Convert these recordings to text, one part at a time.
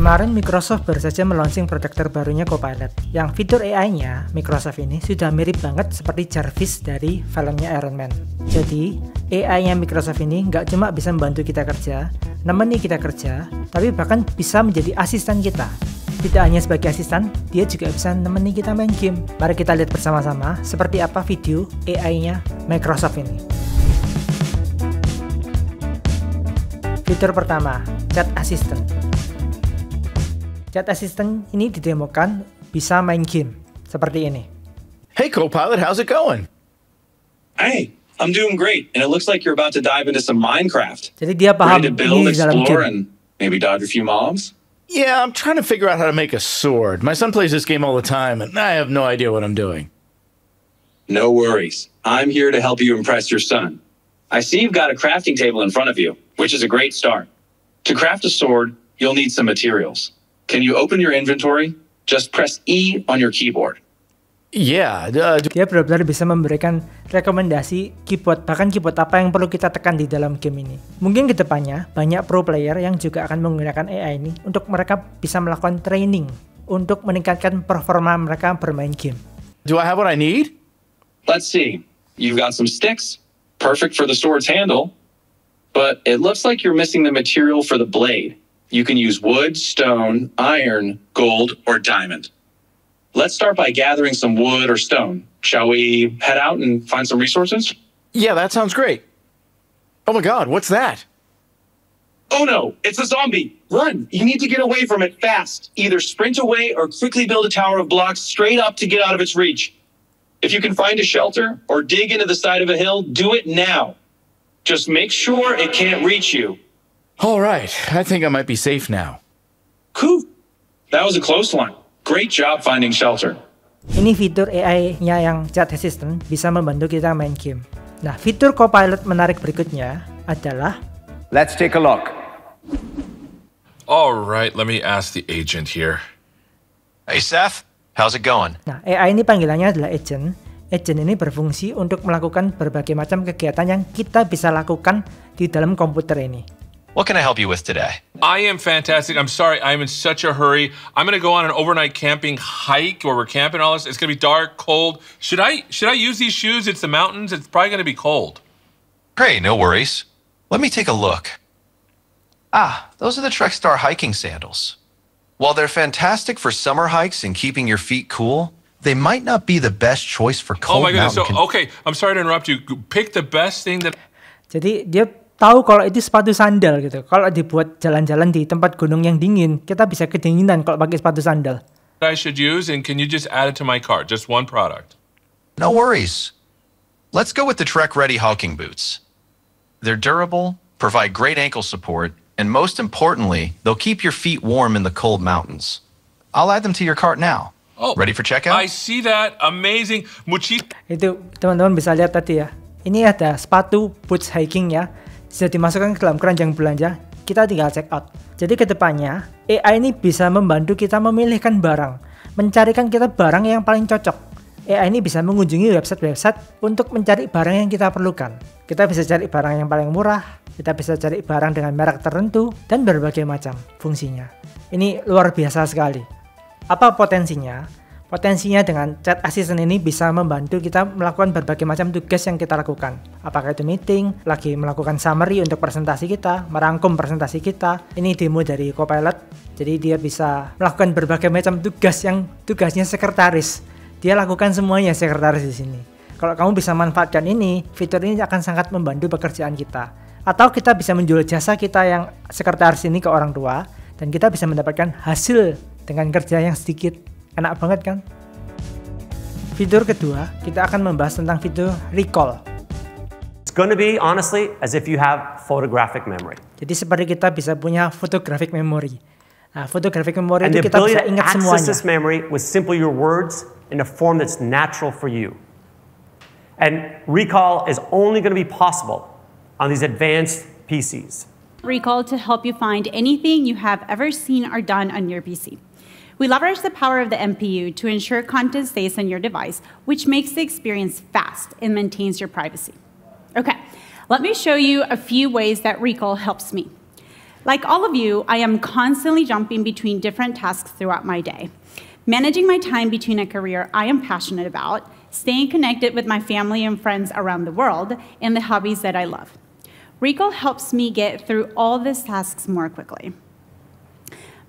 Kemarin Microsoft baru saja meluncurkan produk terbarunya Copilot, yang fitur AI-nya Microsoft ini sudah mirip banget seperti Jarvis dari filmnya Iron Man. Jadi, AI-nya Microsoft ini nggak cuma bisa membantu kita kerja, nemeni kita kerja, tapi bahkan bisa menjadi asisten kita. Tidak hanya sebagai asisten, dia juga bisa nemeni kita main game. Mari kita lihat bersama-sama seperti apa video AI-nya Microsoft ini. Fitur pertama, Chat Assistant. Chat Assistant ini didemokan bisa main game seperti ini. Hey Copilot, how's it going? Hey, I'm doing great, and it looks like you're about to dive into some Minecraft. Jadi dia paham Ready to build, ini dalam explore, game. and maybe dodge a few mobs? Yeah, I'm trying to figure out how to make a sword. My son plays this game all the time, and I have no idea what I'm doing. No worries. I'm here to help you impress your son. I see you've got a crafting table in front of you, which is a great start. To craft a sword, you'll need some materials. Can you open your inventory? Just press E on your keyboard. Yeah, Dia benar-benar bisa memberikan rekomendasi keyboard, bahkan keyboard apa yang perlu kita tekan di dalam game ini. Mungkin kedepannya banyak pro player yang juga akan menggunakan AI ini untuk mereka bisa melakukan training untuk meningkatkan performa mereka bermain game. do I have what I need? Let's see. You've got some sticks, perfect for the sword's handle, but it looks like you're missing the material for the blade. You can use wood, stone, iron, gold, or diamond. Let's start by gathering some wood or stone. Shall we head out and find some resources? Yeah, that sounds great. Oh my god, what's that? Oh no, it's a zombie! Run! You need to get away from it fast. Either sprint away or quickly build a tower of blocks straight up to get out of its reach. If you can find a shelter or dig into the side of a hill, do it now. Just make sure it can't reach you. All right, I think I might be safe now. Cool. That was a close one. Great job finding shelter. Ini fitur AI-nya yang Chat Assistant bisa membantu kita main game. Nah, fitur Copilot menarik berikutnya adalah Let's take a look. All right, let me ask the agent here. Hey, Seth. How's it going? Nah, AI ini panggilannya adalah agent. Agent ini berfungsi untuk melakukan berbagai macam kegiatan yang kita bisa lakukan di dalam komputer ini. What can I help you with today? I am fantastic. I'm sorry, I'm in such a hurry. I'm going to go on an overnight camping hike where we're camping all this. It's going to be dark, cold. Should I use these shoes? It's the mountains. It's probably going to be cold. Great, no worries. Let me take a look. Ah, those are the Trek Star hiking sandals. While they're fantastic for summer hikes and keeping your feet cool, they might not be the best choice for Oh cold my goodness. So, mountain okay, I'm sorry to interrupt you. Pick the best thing that Jadi dia tahu kalau itu sepatu sandal gitu. Kalau dibuat jalan-jalan di tempat gunung yang dingin, kita bisa kedinginan kalau pakai sepatu sandal. I should use, and can you just add it to my cart? Just one product. No worries. Let's go with the Trek Ready hiking boots. They're durable, provide great ankle support, and most importantly, they'll keep your feet warm in the cold mountains. I'll add them to your cart now. Oh, Ready for checkout? I see that. Amazing. Itu teman-teman bisa lihat tadi ya. Ini ada sepatu boots hiking ya. Sudah dimasukkan ke dalam keranjang belanja. Kita tinggal check out. Jadi kedepannya AI ini bisa membantu kita memilihkan barang, mencarikan kita barang yang paling cocok. AI ini bisa mengunjungi website-website untuk mencari barang yang kita perlukan. Kita bisa cari barang yang paling murah, kita bisa cari barang dengan merek tertentu, dan berbagai macam fungsinya. Ini luar biasa sekali. Apa potensinya? Potensinya dengan Chat Assistant ini bisa membantu kita melakukan berbagai macam tugas yang kita lakukan. Apakah itu meeting, lagi melakukan summary untuk presentasi kita, merangkum presentasi kita. Ini demo dari Copilot. Jadi dia bisa melakukan berbagai macam tugas yang tugasnya sekretaris. Dia lakukan semuanya sekretaris di sini. Kalau kamu bisa manfaatkan ini, fitur ini akan sangat membantu pekerjaan kita. Atau kita bisa menjual jasa kita yang sekretaris ini ke orang tua, dan kita bisa mendapatkan hasil dengan kerja yang sedikit. Enak banget kan? Fitur kedua, kita akan membahas tentang fitur recall. It's going to be, honestly, as if you have photographic memory. Jadi seperti kita bisa punya photographic memory. Nah, photographic memory And itu the kita ability bisa to ingat access semuanya. this memory with simply your words in a form that's natural for you. And recall is only going to be possible on these advanced PCs. Recall to help you find anything you have ever seen or done on your PC. We leverage the power of the MPU to ensure content stays on your device, which makes the experience fast and maintains your privacy. Okay, let me show you a few ways that Recall helps me. Like all of you, I am constantly jumping between different tasks throughout my day. Managing my time between a career I am passionate about, staying connected with my family and friends around the world, and the hobbies that I love. Recall helps me get through all these tasks more quickly.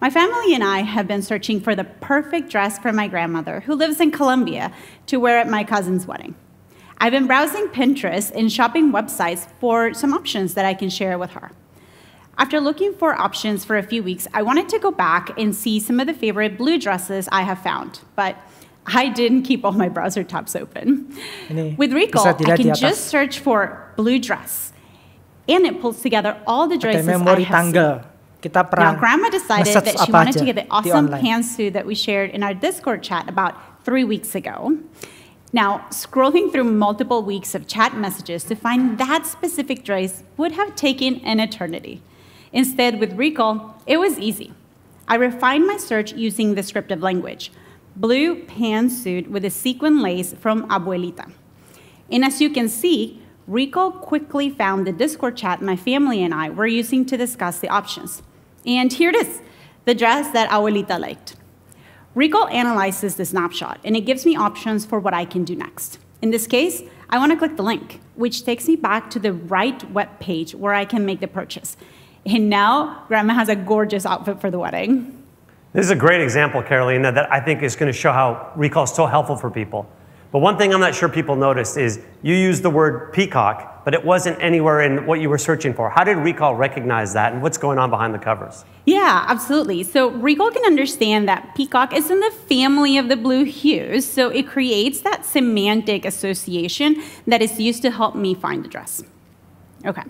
My family and I have been searching for the perfect dress for my grandmother, who lives in Colombia, to wear at my cousin's wedding. I've been browsing Pinterest and shopping websites for some options that I can share with her. After looking for options for a few weeks, I wanted to go back and see some of the favorite blue dresses I have found, but I didn't keep all my browser tabs open. With Recall, I can just search for blue dress, and it pulls together all the dresses I have seen. Now, Grandma decided that she wanted to get the awesome pantsuit that we shared in our Discord chat about 3 weeks ago. Now, scrolling through multiple weeks of chat messages to find that specific dress would have taken an eternity. Instead, with Recall, it was easy. I refined my search using descriptive language. Blue pantsuit with a sequin lace from Abuelita. And as you can see, Recall quickly found the Discord chat my family and I were using to discuss the options. And here it is, the dress that Abuelita liked. Recall analyzes the snapshot, and it gives me options for what I can do next. In this case, I want to click the link, which takes me back to the right web page where I can make the purchase. And now, Grandma has a gorgeous outfit for the wedding. This is a great example, Carolina, that I think is going to show how Recall is so helpful for people. But one thing I'm not sure people noticed is you used the word peacock, but it wasn't anywhere in what you were searching for. How did Recall recognize that, and what's going on behind the covers? Yeah, absolutely. So Recall can understand that peacock is in the family of the blue hues, so it creates that semantic association that is used to help me find the dress. Okay.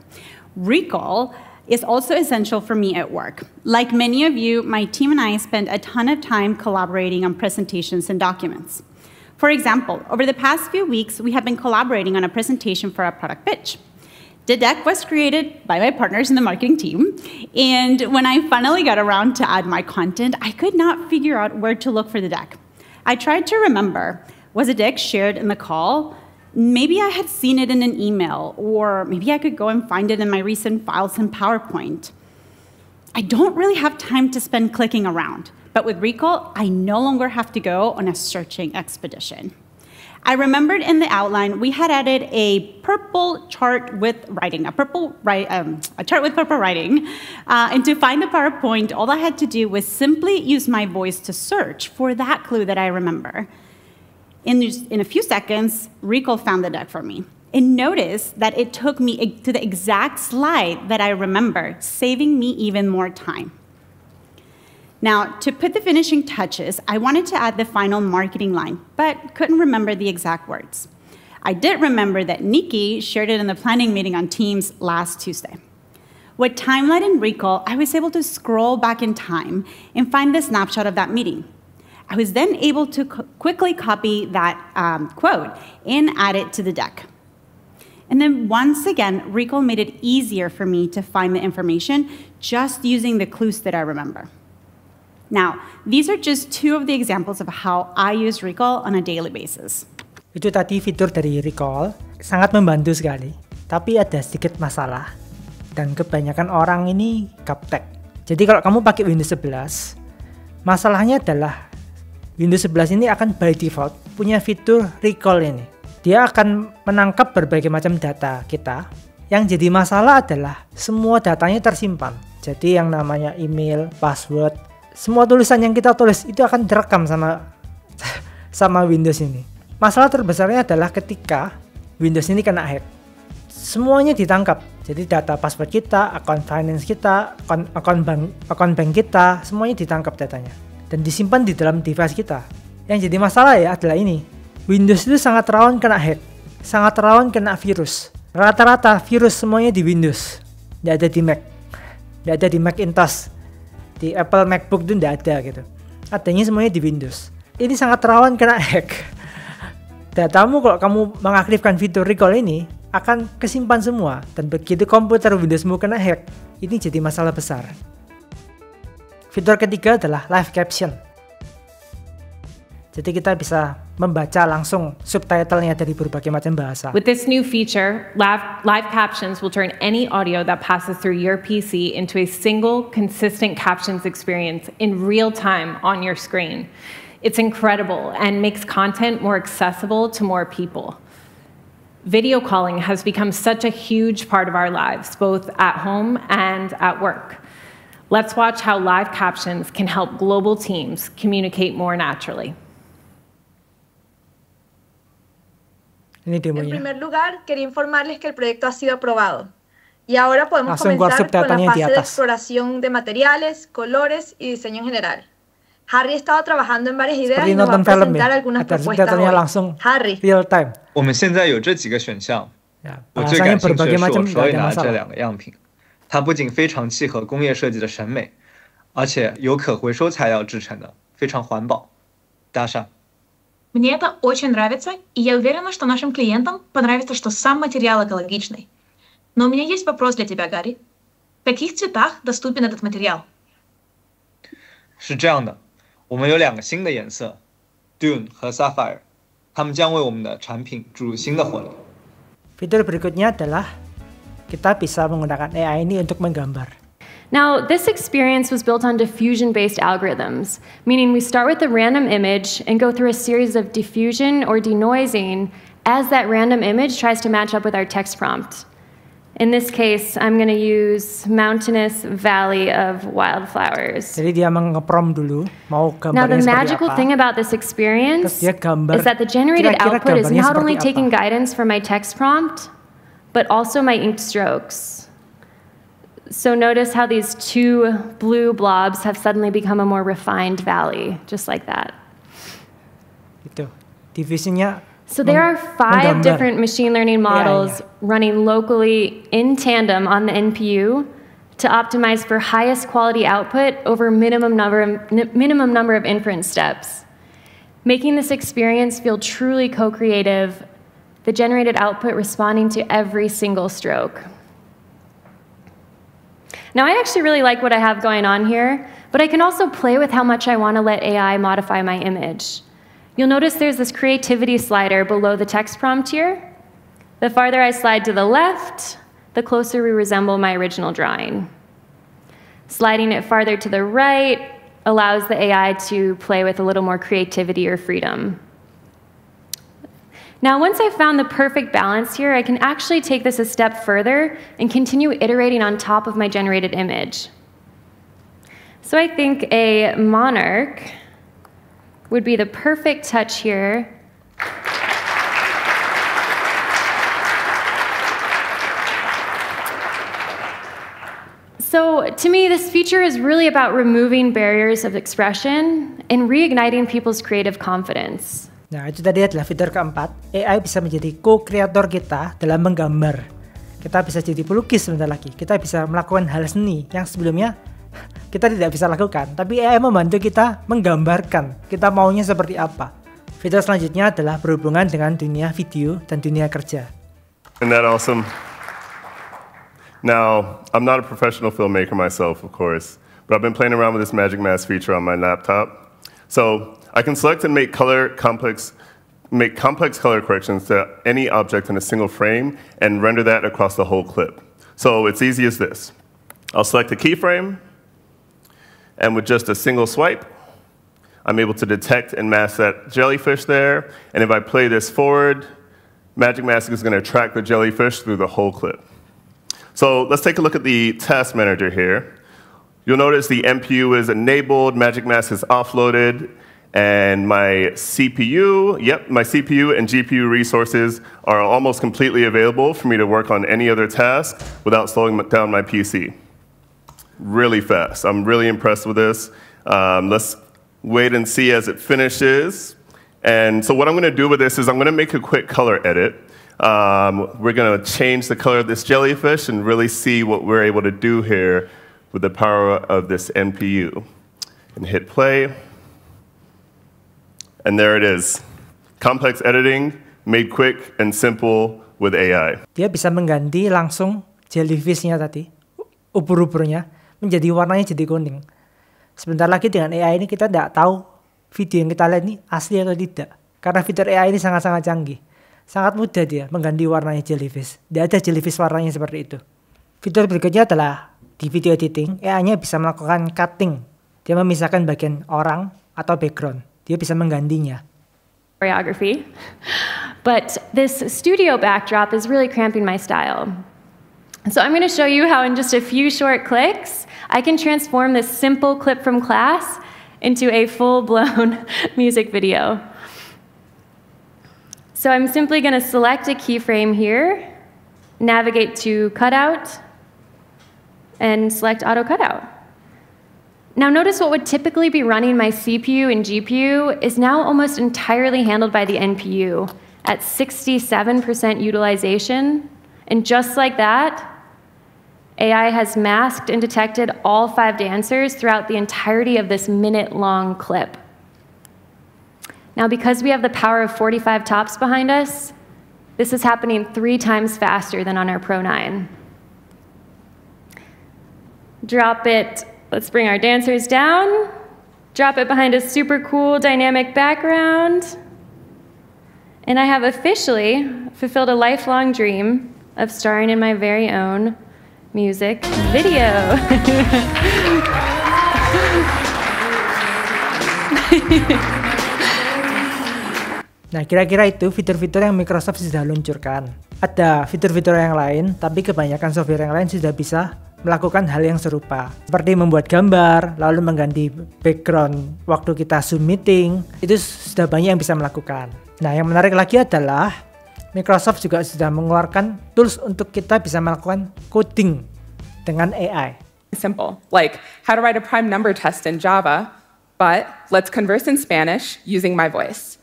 Recall is also essential for me at work. Like many of you, my team and I spend a ton of time collaborating on presentations and documents. For example, over the past few weeks, we have been collaborating on a presentation for our product pitch. The deck was created by my partners in the marketing team, and when I finally got around to add my content, I could not figure out where to look for the deck. I tried to remember, was the deck shared in the call? Maybe I had seen it in an email, or maybe I could go and find it in my recent files in PowerPoint. I don't really have time to spend clicking around, but with Recall, I no longer have to go on a searching expedition. I remembered in the outline, we had added a purple chart with writing, a chart with purple writing. And to find the PowerPoint, all I had to do was simply use my voice to search for that clue that I remember. In a few seconds, Recall found the deck for me. And notice that it took me to the exact slide that I remember, saving me even more time. Now, to put the finishing touches, I wanted to add the final marketing line, but couldn't remember the exact words. I did remember that Nikki shared it in the planning meeting on Teams last Tuesday. With Timeline and Recall, I was able to scroll back in time and find the snapshot of that meeting. I was then able to quickly copy that quote and add it to the deck. And then once again, Recall made it easier for me to find the information just using the clues that I remember. Now, these are just two of the examples of how I use Recall on a daily basis. Itu tadi fitur dari Recall, sangat membantu sekali. Tapi ada sedikit masalah, dan kebanyakan orang ini gaptek. Jadi kalau kamu pakai Windows 11, masalahnya adalah Windows 11 ini akan by default punya fitur Recall ini. Dia akan menangkap berbagai macam data kita. Yang jadi masalah adalah semua datanya tersimpan. Jadi yang namanya email, password, semua tulisan yang kita tulis itu akan direkam sama Windows ini. Masalah terbesarnya adalah ketika Windows ini kena hack. Semuanya ditangkap. Jadi data password kita, akun finance kita, akun bank kita, semuanya ditangkap datanya. Dan disimpan di dalam device kita. Yang jadi masalah ya adalah ini. Windows itu sangat rawan kena hack. Sangat rawan kena virus. Rata-rata virus semuanya di Windows. Nggak ada di Mac. Nggak ada di Macintosh. Di Apple MacBook itu nggak ada gitu. Adanya semuanya di Windows. Ini sangat rawan kena hack. Datamu kalau kamu mengaktifkan fitur Recall ini akan kesimpan semua. Dan begitu komputer Windowsmu kena hack, ini jadi masalah besar. Fitur ketiga adalah live caption. Jadi kita bisa membaca langsung subtitlenya dari berbagai macam bahasa. With this new feature, live captions will turn any audio that passes through your PC into a single, consistent captions experience in real time on your screen. It's incredible and makes content more accessible to more people. Video calling has become such a huge part of our lives, both at home and at work. Let's watch how live captions can help global teams communicate more naturally. Ini En demonya. primer lugar, quería informarles que el proyecto ha sido aprobado. Y ahora podemos Langsung keluar comenzar con la subtitlenya di fase de atas. exploración de materiales, colores y diseño en general. Harry ha estado trabajando en varias ideas Seperti y nos va a nonton film presentar ya. algunas Ada propuestas subtitlenya hoy. langsung Harry. real time. 我们现在有这几个选项， Ya, 我最 bahasanya 感兴趣 berbagai 的是 macam 我手 nggak 里 ada 拿的这 masalah. 两个样品，它不仅非常契合工业设计的审美，而且由可回收材料制成的，非常环保。Даша. Мне это очень нравится, и я уверена, что нашим клиентам понравится, что сам материал экологичный. Но у меня есть вопрос для тебя, Гарри. В каких цветах доступен этот материал? 是这样的，我们有两个新的颜色 ，Dune 和 Sapphire，它们将为我们的产品注入新的活力。 Fitur berikutnya adalah kita bisa menggunakan AI ini untuk menggambar. Now, this experience was built on diffusion-based algorithms, meaning we start with a random image and go through a series of diffusion or denoising as that random image tries to match up with our text prompt. In this case, I'm going to use Mountainous Valley of Wildflowers. Jadi dia nge-prompt dulu mau Now, the gambarnya seperti magical apa. thing about this experience Terus dia gambar, is that the generated kira-kira output is gambarnya not seperti only apa. taking guidance from my text prompt, but also my ink strokes. So notice how these two blue blobs have suddenly become a more refined valley, just like that. Itu. Divisinya So there are 5 menggambar. different machine learning models AI-nya. running locally in tandem on the NPU to optimize for highest quality output over minimum number of inference steps, making this experience feel truly co-creative, the generated output responding to every single stroke. Now, I actually really like what I have going on here, but I can also play with how much I want to let AI modify my image. You'll notice there's this creativity slider below the text prompt here. The farther I slide to the left, the closer we resemble my original drawing. Sliding it farther to the right allows the AI to play with a little more creativity or freedom. Now, once I've found the perfect balance here, I can actually take this a step further and continue iterating on top of my generated image. So I think a monarch would be the perfect touch here. So to me, this feature is really about removing barriers of expression and reigniting people's creative confidence. Nah, itu tadi adalah fitur keempat. AI bisa menjadi co-kreator kita dalam menggambar. Kita bisa jadi pelukis sebentar lagi. Kita bisa melakukan hal seni yang sebelumnya kita tidak bisa lakukan. Tapi AI membantu kita menggambarkan kita maunya seperti apa. Fitur selanjutnya adalah berhubungan dengan dunia video dan dunia kerja. Isn't that awesome? Now, I'm not a professional filmmaker myself, of course, but I've been playing around with this Magic Mask feature on my laptop. So I can select and make complex color corrections to any object in a single frame and render that across the whole clip. So it's easy as this. I'll select a keyframe, and with just a single swipe, I'm able to detect and mask that jellyfish there. And if I play this forward, Magic Mask is going to track the jellyfish through the whole clip. So let's take a look at the task manager here. You'll notice the NPU is enabled, Magic Mask is offloaded, and my CPU and GPU resources are almost completely available for me to work on any other task without slowing down my PC. Really fast. I'm really impressed with this. Let's wait and see as it finishes. And so what I'm going to do with this is I'm going to make a quick color edit. We're going to change the color of this jellyfish and really see what we're able to do here with the power of this NPU. And hit play. And there it is. Complex editing made quick and simple with AI. Dia bisa mengganti langsung jellyfish-nya tadi, ubur-uburnya, menjadi warnanya jadi kuning. Sebentar lagi dengan AI ini kita tidak tahu video yang kita lihat ini asli atau tidak. Karena fitur AI ini sangat-sangat canggih. Sangat mudah dia mengganti warnanya jellyfish. Tidak ada jellyfish warnanya seperti itu. Fitur berikutnya adalah di video editing, AI-nya bisa melakukan cutting. Dia memisahkan bagian orang atau background. Dia bisa menggantinya. Choreography. But this studio backdrop is really cramping my style. So I'm going to show you how in just a few short clicks, I can transform this simple clip from class into a full-blown music video. So I'm simply going to select a keyframe here, navigate to cutout, and select auto cutout. Now notice what would typically be running my CPU and GPU is now almost entirely handled by the NPU at 67% utilization. And just like that, AI has masked and detected all 5 dancers throughout the entirety of this minute-long clip. Now, because we have the power of 45 tops behind us, this is happening 3 times faster than on our Pro 9. Drop it, let's bring our dancers down. Drop it behind a super cool dynamic background. And I have officially fulfilled a lifelong dream of starring in my very own music video. Nah, kira-kira itu fitur-fitur yang Microsoft sudah luncurkan. Ada fitur-fitur yang lain, tapi kebanyakan software yang lain sudah bisa melakukan hal yang serupa. Seperti membuat gambar, lalu mengganti background waktu kita Zoom meeting. Itu sudah banyak yang bisa melakukan. Nah, yang menarik lagi adalah Microsoft juga sudah mengeluarkan tools untuk kita bisa melakukan coding dengan AI. Simple, like how to write a prime number test in Java, but let's converse in Spanish using my voice.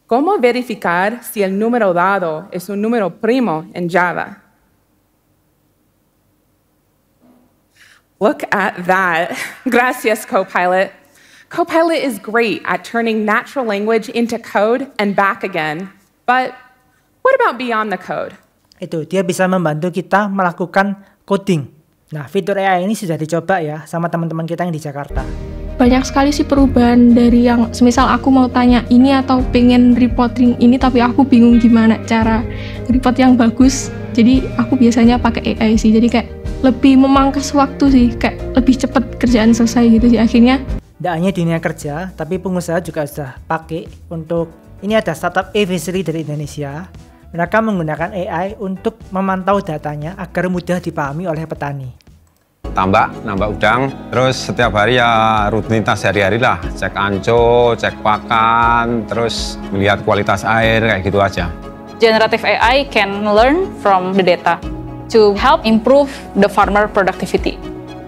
¿Cómo verificar si el número dado es un número primo en Java? Look at that. Gracias, Copilot. Copilot is great at turning natural language into code and back again. But what about beyond the code? Itu, dia bisa membantu kita melakukan coding. Nah, fitur AI ini sudah dicoba ya sama teman-teman kita yang di Jakarta. Banyak sekali sih perubahan dari yang semisal aku mau tanya ini atau pengen reporting ini tapi aku bingung gimana cara report yang bagus. Jadi aku biasanya pakai AI sih. Jadi kayak lebih memangkas waktu sih, kayak lebih cepat kerjaan selesai gitu sih akhirnya. Tidak hanya dunia kerja, tapi pengusaha juga sudah pakai untuk, ini ada startup Aviary dari Indonesia. Mereka menggunakan AI untuk memantau datanya agar mudah dipahami oleh petani. Nambah udang, terus setiap hari ya rutinitas sehari-hari lah, cek anco, cek pakan, terus melihat kualitas air, kayak gitu aja. Generative AI can learn from the data to help improve the farmer productivity.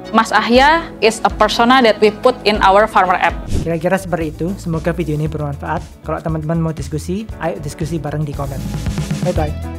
Mas Ahya is a persona that we put in our farmer app. Kira-kira seperti itu, semoga video ini bermanfaat. Kalau teman-teman mau diskusi, ayo diskusi bareng di komen. Bye-bye.